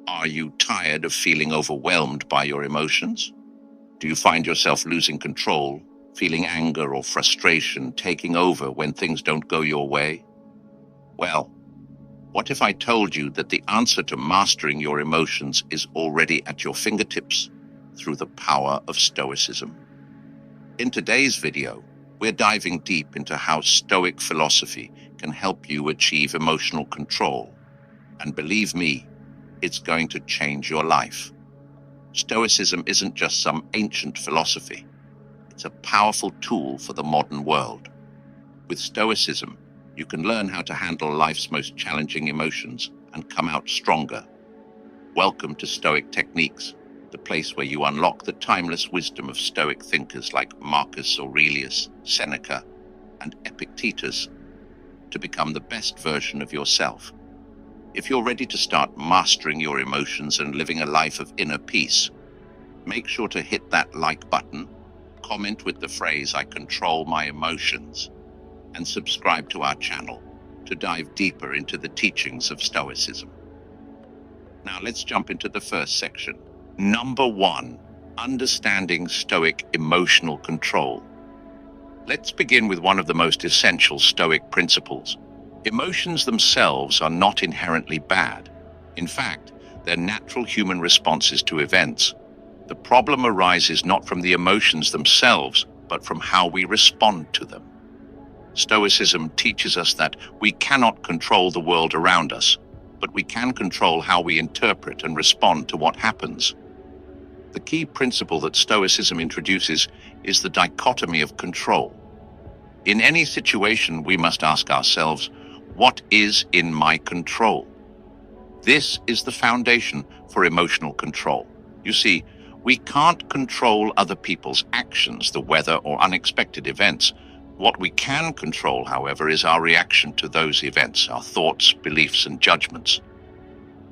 Are you tired of feeling overwhelmed by your emotions? Do you find yourself losing control, feeling anger or frustration taking over when things don't go your way? Well, what if I told you that the answer to mastering your emotions is already at your fingertips through the power of Stoicism? In today's video, we're diving deep into how Stoic philosophy can help you achieve emotional control. And believe me, it's going to change your life. Stoicism isn't just some ancient philosophy. It's a powerful tool for the modern world. With Stoicism, you can learn how to handle life's most challenging emotions and come out stronger. Welcome to Stoic Techniques, the place where you unlock the timeless wisdom of Stoic thinkers like Marcus Aurelius, Seneca, and Epictetus to become the best version of yourself. If you're ready to start mastering your emotions and living a life of inner peace, make sure to hit that like button, comment with the phrase "I control my emotions," and subscribe to our channel to dive deeper into the teachings of Stoicism. Now let's jump into the first section. Number 1, understanding Stoic emotional control. Let's begin with one of the most essential Stoic principles. Emotions themselves are not inherently bad. In fact, they're natural human responses to events. The problem arises not from the emotions themselves, but from how we respond to them. Stoicism teaches us that we cannot control the world around us, but we can control how we interpret and respond to what happens. The key principle that Stoicism introduces is the dichotomy of control. In any situation, we must ask ourselves, what is in my control? This is the foundation for emotional control. You see, we can't control other people's actions, the weather, or unexpected events. What we can control, however, is our reaction to those events, our thoughts, beliefs, and judgments.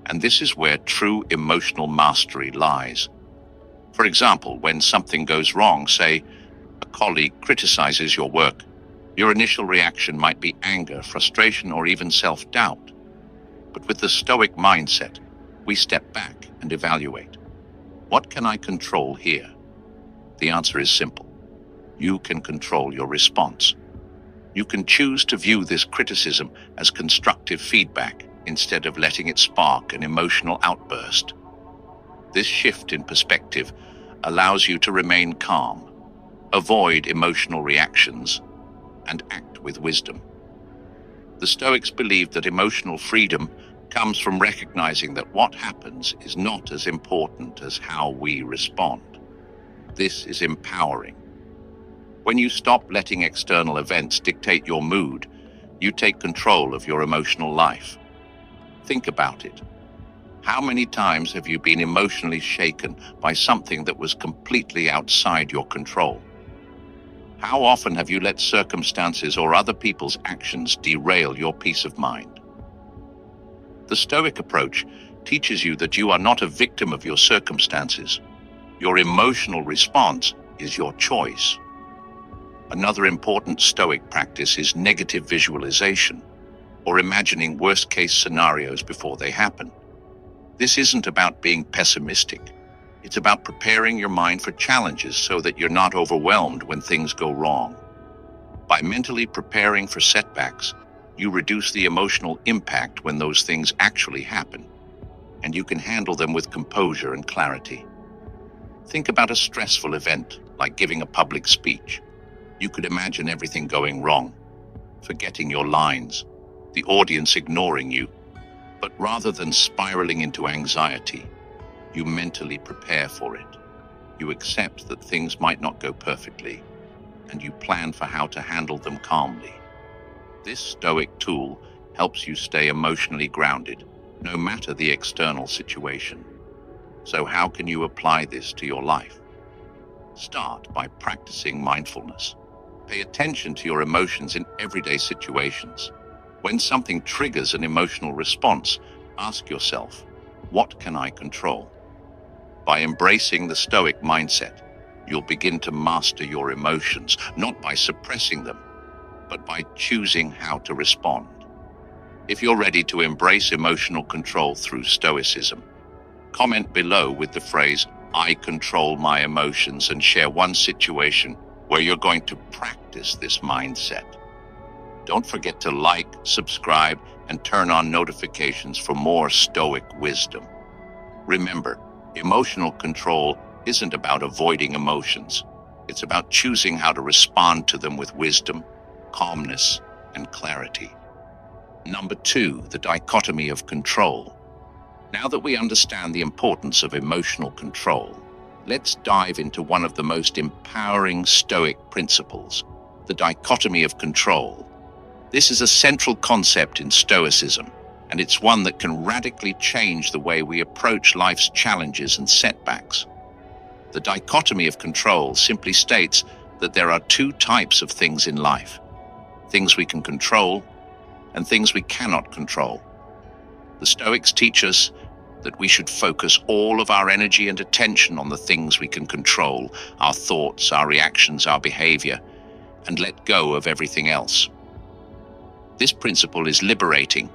And this is where true emotional mastery lies. For example, when something goes wrong, say, a colleague criticizes your work, your initial reaction might be anger, frustration, or even self-doubt. But with the Stoic mindset, we step back and evaluate. What can I control here? The answer is simple. You can control your response. You can choose to view this criticism as constructive feedback instead of letting it spark an emotional outburst. This shift in perspective allows you to remain calm, avoid emotional reactions, and act with wisdom. The Stoics believed that emotional freedom comes from recognizing that what happens is not as important as how we respond. This is empowering. When you stop letting external events dictate your mood, you take control of your emotional life. Think about it. How many times have you been emotionally shaken by something that was completely outside your control? How often have you let circumstances or other people's actions derail your peace of mind? The Stoic approach teaches you that you are not a victim of your circumstances. Your emotional response is your choice. Another important Stoic practice is negative visualization, or imagining worst-case scenarios before they happen. This isn't about being pessimistic. It's about preparing your mind for challenges so that you're not overwhelmed when things go wrong. By mentally preparing for setbacks, you reduce the emotional impact when those things actually happen, and you can handle them with composure and clarity. Think about a stressful event, like giving a public speech. You could imagine everything going wrong, forgetting your lines, the audience ignoring you. But rather than spiraling into anxiety, you mentally prepare for it. You accept that things might not go perfectly, and you plan for how to handle them calmly. This Stoic tool helps you stay emotionally grounded, no matter the external situation. So how can you apply this to your life? Start by practicing mindfulness. Pay attention to your emotions in everyday situations. When something triggers an emotional response, ask yourself, what can I control? By embracing the Stoic mindset, you'll begin to master your emotions, not by suppressing them, but by choosing how to respond. If you're ready to embrace emotional control through Stoicism, Comment below with the phrase, "I control my emotions," and share one situation where you're going to practice this mindset. Don't forget to like, subscribe, and turn on notifications for more Stoic wisdom. Remember, emotional control isn't about avoiding emotions. It's about choosing how to respond to them with wisdom, calmness, and clarity. Number 2, the dichotomy of control. Now that we understand the importance of emotional control, let's dive into one of the most empowering Stoic principles, the dichotomy of control. This is a central concept in Stoicism, and it's one that can radically change the way we approach life's challenges and setbacks. The dichotomy of control simply states that there are two types of things in life: things we can control and things we cannot control. The Stoics teach us that we should focus all of our energy and attention on the things we can control, our thoughts, our reactions, our behavior, and let go of everything else. This principle is liberating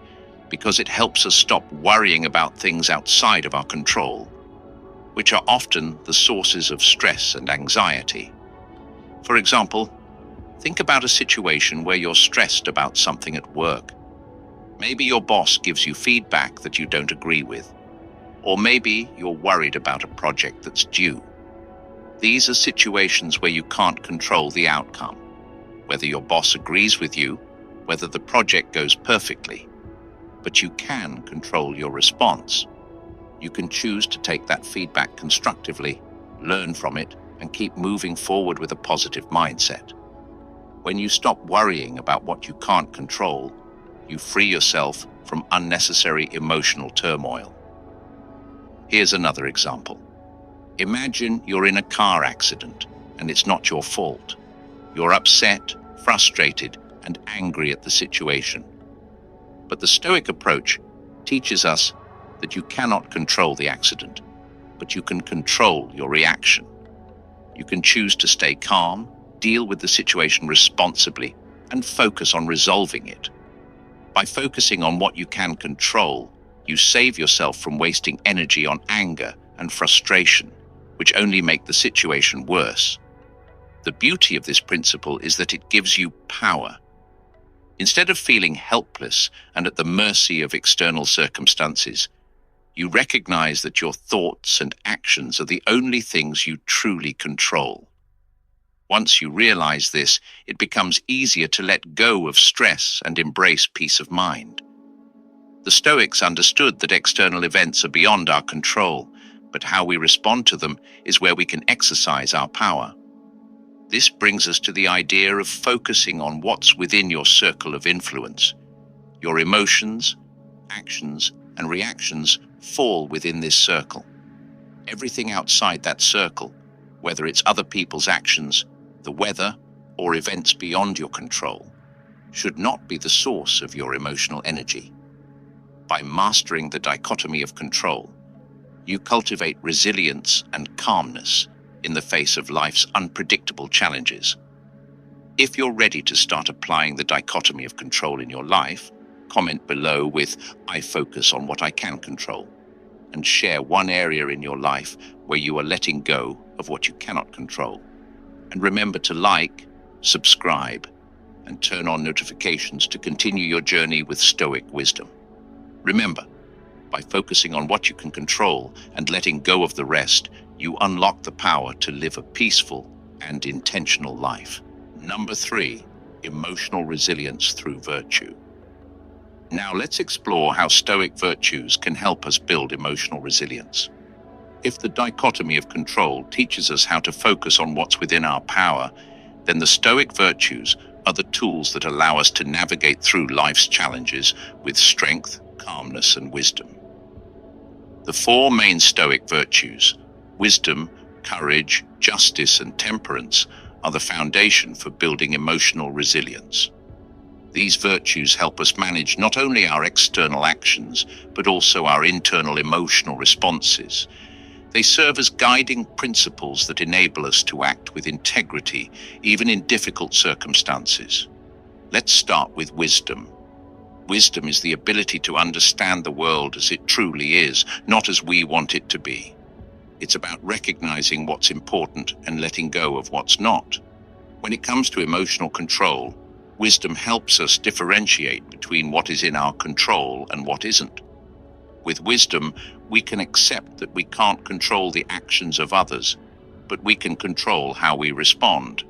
because it helps us stop worrying about things outside of our control, which are often the sources of stress and anxiety. For example, think about a situation where you're stressed about something at work. Maybe your boss gives you feedback that you don't agree with, or maybe you're worried about a project that's due. These are situations where you can't control the outcome, whether your boss agrees with you, whether the project goes perfectly, but you can control your response. You can choose to take that feedback constructively, learn from it, and keep moving forward with a positive mindset. When you stop worrying about what you can't control, you free yourself from unnecessary emotional turmoil. Here's another example. Imagine you're in a car accident and it's not your fault. You're upset, frustrated, and angry at the situation. But the Stoic approach teaches us that you cannot control the accident, but you can control your reaction. You can choose to stay calm, deal with the situation responsibly, and focus on resolving it. By focusing on what you can control, you save yourself from wasting energy on anger and frustration, which only make the situation worse. The beauty of this principle is that it gives you power. Instead of feeling helpless and at the mercy of external circumstances, you recognize that your thoughts and actions are the only things you truly control. Once you realize this, it becomes easier to let go of stress and embrace peace of mind. The Stoics understood that external events are beyond our control, but how we respond to them is where we can exercise our power. This brings us to the idea of focusing on what's within your circle of influence. Your emotions, actions, and reactions fall within this circle. Everything outside that circle, whether it's other people's actions, the weather, or events beyond your control, should not be the source of your emotional energy. By mastering the dichotomy of control, you cultivate resilience and calmness in the face of life's unpredictable challenges. If you're ready to start applying the dichotomy of control in your life, comment below with "I focus on what I can control," and share one area in your life where you are letting go of what you cannot control. And remember to like, subscribe, and turn on notifications to continue your journey with Stoic wisdom. Remember, by focusing on what you can control and letting go of the rest, you unlock the power to live a peaceful and intentional life. Number 3, emotional resilience through virtue. Now let's explore how Stoic virtues can help us build emotional resilience. If the dichotomy of control teaches us how to focus on what's within our power, then the Stoic virtues are the tools that allow us to navigate through life's challenges with strength, calmness, and wisdom. The 4 main Stoic virtues, wisdom, courage, justice, and temperance, are the foundation for building emotional resilience. These virtues help us manage not only our external actions, but also our internal emotional responses. They serve as guiding principles that enable us to act with integrity, even in difficult circumstances. Let's start with wisdom. Wisdom is the ability to understand the world as it truly is, not as we want it to be. It's about recognizing what's important and letting go of what's not. When it comes to emotional control, wisdom helps us differentiate between what is in our control and what isn't. With wisdom, we can accept that we can't control the actions of others, but we can control how we respond.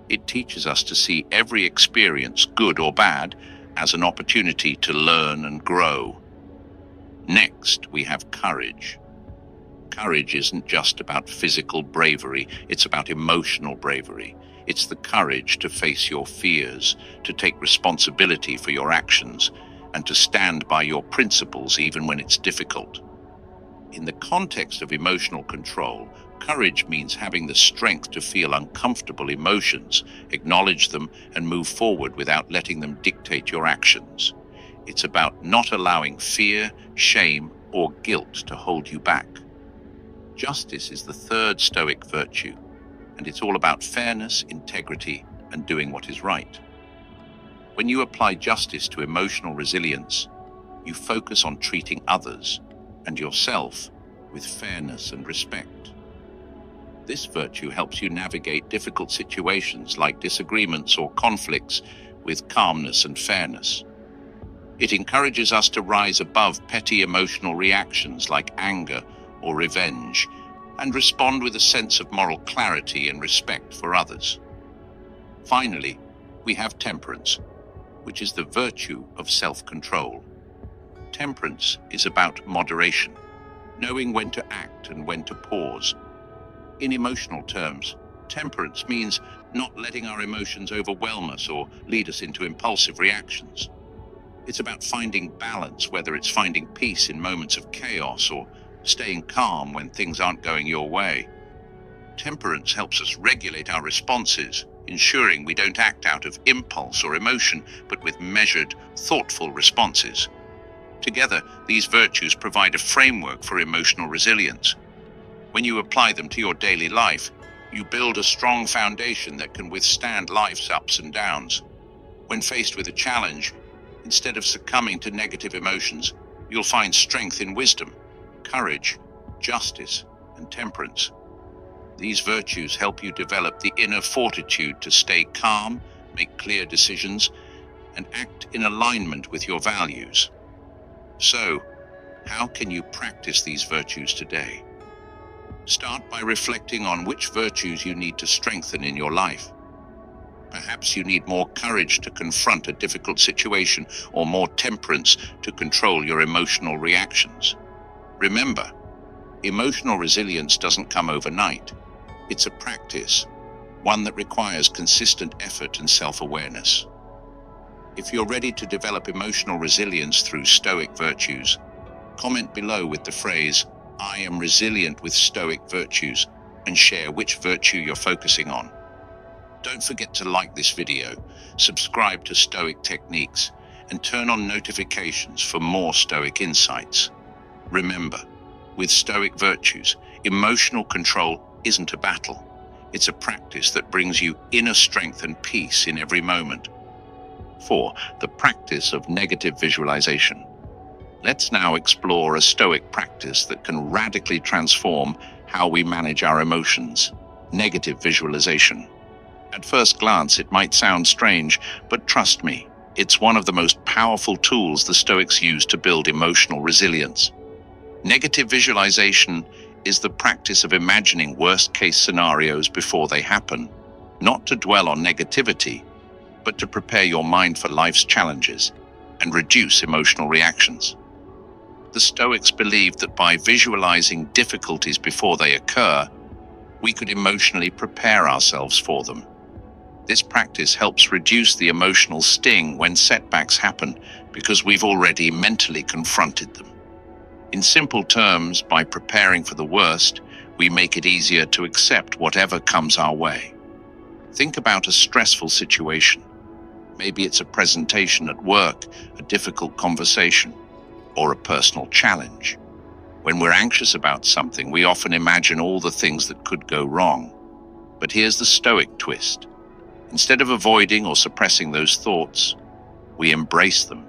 It teaches us to see every experience, good or bad, as an opportunity to learn and grow. Next, we have courage. Courage isn't just about physical bravery, it's about emotional bravery. It's the courage to face your fears, to take responsibility for your actions, and to stand by your principles even when it's difficult. In the context of emotional control, courage means having the strength to feel uncomfortable emotions, acknowledge them, and move forward without letting them dictate your actions. It's about not allowing fear, shame, or guilt to hold you back. Justice is the third Stoic virtue, and it's all about fairness, integrity, and doing what is right. When you apply justice to emotional resilience, you focus on treating others and yourself with fairness and respect. This virtue helps you navigate difficult situations like disagreements or conflicts with calmness and fairness. It encourages us to rise above petty emotional reactions like anger or revenge and respond with a sense of moral clarity and respect for others. Finally, we have temperance, which is the virtue of self-control. Temperance is about moderation, knowing when to act and when to pause. In emotional terms, temperance means not letting our emotions overwhelm us or lead us into impulsive reactions. It's about finding balance, whether it's finding peace in moments of chaos or staying calm when things aren't going your way. Temperance helps us regulate our responses, ensuring we don't act out of impulse or emotion, but with measured, thoughtful responses. Together, these virtues provide a framework for emotional resilience. When you apply them to your daily life, you build a strong foundation that can withstand life's ups and downs. When faced with a challenge, instead of succumbing to negative emotions, you'll find strength in wisdom, courage, justice, and temperance. These virtues help you develop the inner fortitude to stay calm, make clear decisions, and act in alignment with your values. So, how can you practice these virtues today? Start by reflecting on which virtues you need to strengthen in your life. Perhaps you need more courage to confront a difficult situation or more temperance to control your emotional reactions. Remember, emotional resilience doesn't come overnight. It's a practice, one that requires consistent effort and self-awareness. If you're ready to develop emotional resilience through Stoic virtues, comment below with the phrase, "I am resilient with Stoic virtues," and share which virtue you're focusing on. Don't forget to like this video, subscribe to Stoic Techniques, and turn on notifications for more Stoic insights. Remember, with Stoic virtues, emotional control isn't a battle. It's a practice that brings you inner strength and peace in every moment. 4. The practice of negative visualization. Let's now explore a Stoic practice that can radically transform how we manage our emotions: negative visualization. At first glance, it might sound strange, but trust me, it's one of the most powerful tools the Stoics use to build emotional resilience. Negative visualization is the practice of imagining worst-case scenarios before they happen, not to dwell on negativity, but to prepare your mind for life's challenges and reduce emotional reactions. The Stoics believed that by visualizing difficulties before they occur, we could emotionally prepare ourselves for them. This practice helps reduce the emotional sting when setbacks happen because we've already mentally confronted them. In simple terms, by preparing for the worst, we make it easier to accept whatever comes our way. Think about a stressful situation. Maybe it's a presentation at work, a difficult conversation, or a personal challenge. When we're anxious about something, we often imagine all the things that could go wrong. But here's the Stoic twist. Instead of avoiding or suppressing those thoughts, we embrace them.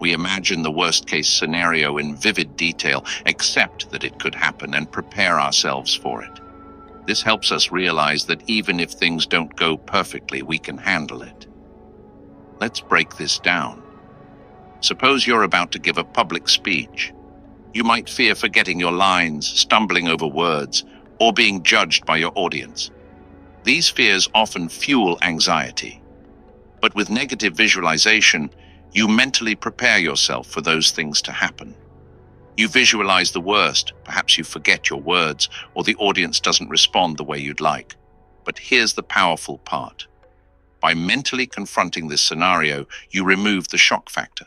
We imagine the worst-case scenario in vivid detail, accept that it could happen, and prepare ourselves for it. This helps us realize that even if things don't go perfectly, we can handle it. Let's break this down. Suppose you're about to give a public speech. You might fear forgetting your lines, stumbling over words, or being judged by your audience. These fears often fuel anxiety. But with negative visualization, you mentally prepare yourself for those things to happen. You visualize the worst, perhaps you forget your words, or the audience doesn't respond the way you'd like. But here's the powerful part. By mentally confronting this scenario, you remove the shock factor.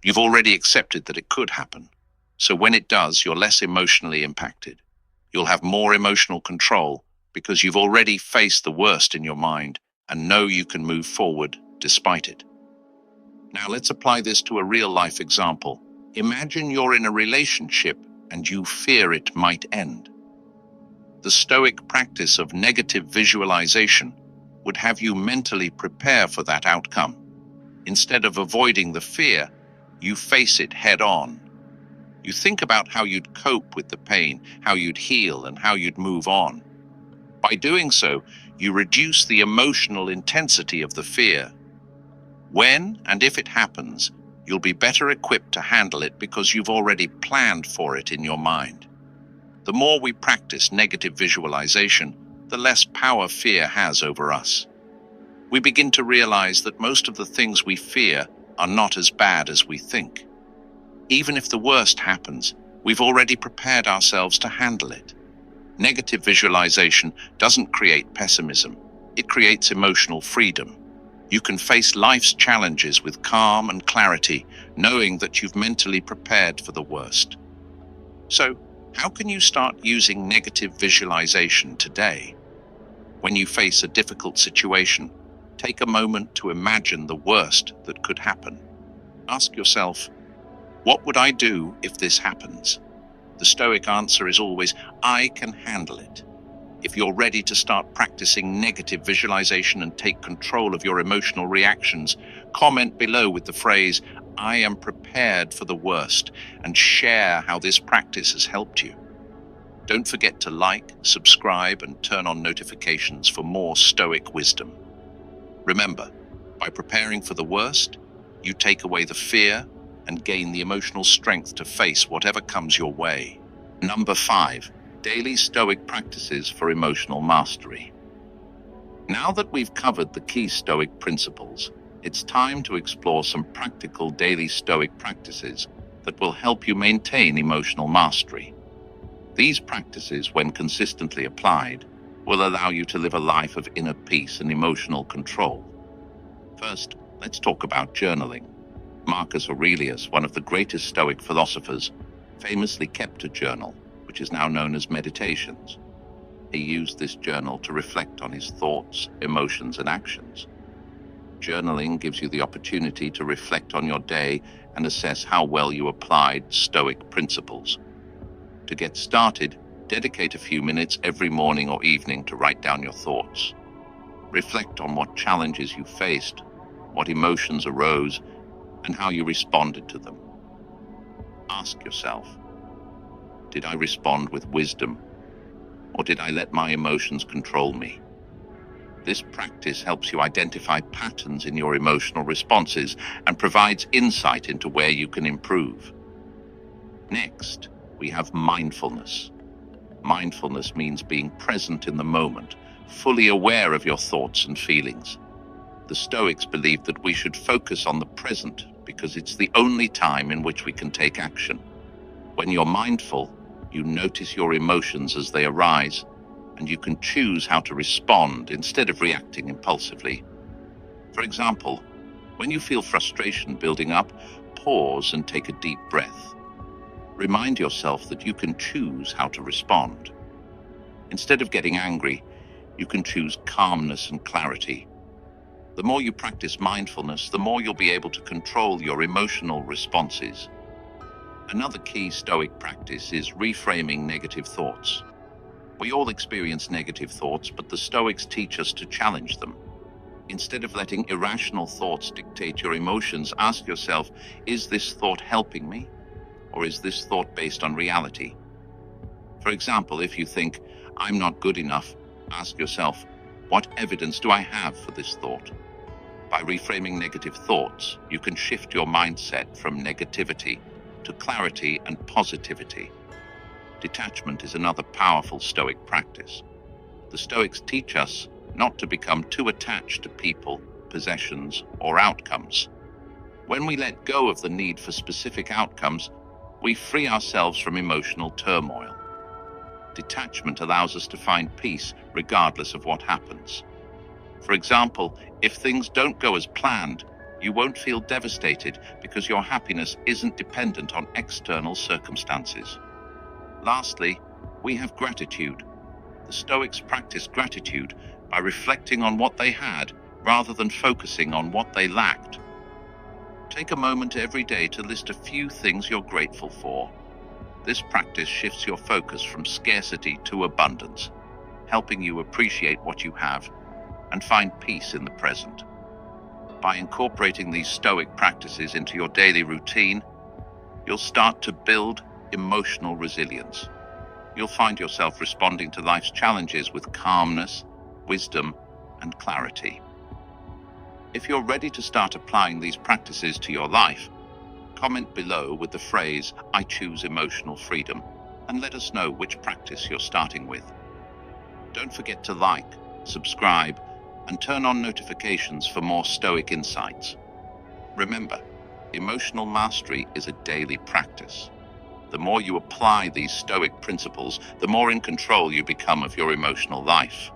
You've already accepted that it could happen. So when it does, you're less emotionally impacted. You'll have more emotional control because you've already faced the worst in your mind and know you can move forward despite it. Now let's apply this to a real-life example. Imagine you're in a relationship and you fear it might end. The Stoic practice of negative visualization would have you mentally prepare for that outcome. Instead of avoiding the fear, you face it head-on. You think about how you'd cope with the pain, how you'd heal, and how you'd move on. By doing so, you reduce the emotional intensity of the fear. When and if it happens, you'll be better equipped to handle it because you've already planned for it in your mind. The more we practice negative visualization, the less power fear has over us. We begin to realize that most of the things we fear are not as bad as we think. Even if the worst happens, we've already prepared ourselves to handle it. Negative visualization doesn't create pessimism. It creates emotional freedom. You can face life's challenges with calm and clarity, knowing that you've mentally prepared for the worst. So, how can you start using negative visualization today? When you face a difficult situation, take a moment to imagine the worst that could happen. Ask yourself, what would I do if this happens? The Stoic answer is always, I can handle it. If you're ready to start practicing negative visualization and take control of your emotional reactions, comment below with the phrase, I am prepared for the worst, and share how this practice has helped you. Don't forget to like, subscribe, and turn on notifications for more Stoic wisdom. Remember, by preparing for the worst, you take away the fear and gain the emotional strength to face whatever comes your way. Number 5. Daily Stoic practices for emotional mastery. Now that we've covered the key Stoic principles, it's time to explore some practical daily Stoic practices that will help you maintain emotional mastery. These practices, when consistently applied, will allow you to live a life of inner peace and emotional control. First, let's talk about journaling. Marcus Aurelius, one of the greatest Stoic philosophers, famously kept a journal, which is now known as meditations. He used this journal to reflect on his thoughts, emotions, and actions. Journaling gives you the opportunity to reflect on your day and assess how well you applied Stoic principles. To get started, dedicate a few minutes every morning or evening to write down your thoughts. Reflect on what challenges you faced, what emotions arose, and how you responded to them. Ask yourself, did I respond with wisdom, or did I let my emotions control me? This practice helps you identify patterns in your emotional responses and provides insight into where you can improve. Next, we have mindfulness. Mindfulness means being present in the moment, fully aware of your thoughts and feelings. The Stoics believe that we should focus on the present because it's the only time in which we can take action. When you're mindful, you notice your emotions as they arise, and you can choose how to respond instead of reacting impulsively. For example, when you feel frustration building up, pause and take a deep breath. Remind yourself that you can choose how to respond. Instead of getting angry, you can choose calmness and clarity. The more you practice mindfulness, the more you'll be able to control your emotional responses. Another key Stoic practice is reframing negative thoughts. We all experience negative thoughts, but the Stoics teach us to challenge them. Instead of letting irrational thoughts dictate your emotions, ask yourself, is this thought helping me? Or is this thought based on reality? For example, if you think, I'm not good enough, ask yourself, what evidence do I have for this thought? By reframing negative thoughts, you can shift your mindset from negativity to clarity and positivity. Detachment is another powerful Stoic practice. The Stoics teach us not to become too attached to people, possessions, or outcomes. When we let go of the need for specific outcomes, we free ourselves from emotional turmoil. Detachment allows us to find peace regardless of what happens. For example, if things don't go as planned, you won't feel devastated because your happiness isn't dependent on external circumstances. Lastly, we have gratitude. The Stoics practice gratitude by reflecting on what they had rather than focusing on what they lacked. Take a moment every day to list a few things you're grateful for. This practice shifts your focus from scarcity to abundance, helping you appreciate what you have and find peace in the present. By incorporating these Stoic practices into your daily routine, you'll start to build emotional resilience. You'll find yourself responding to life's challenges with calmness, wisdom, and clarity. If you're ready to start applying these practices to your life, comment below with the phrase, I choose emotional freedom, and let us know which practice you're starting with. Don't forget to like, subscribe, and turn on notifications for more Stoic insights. Remember, emotional mastery is a daily practice. The more you apply these Stoic principles, the more in control you become of your emotional life.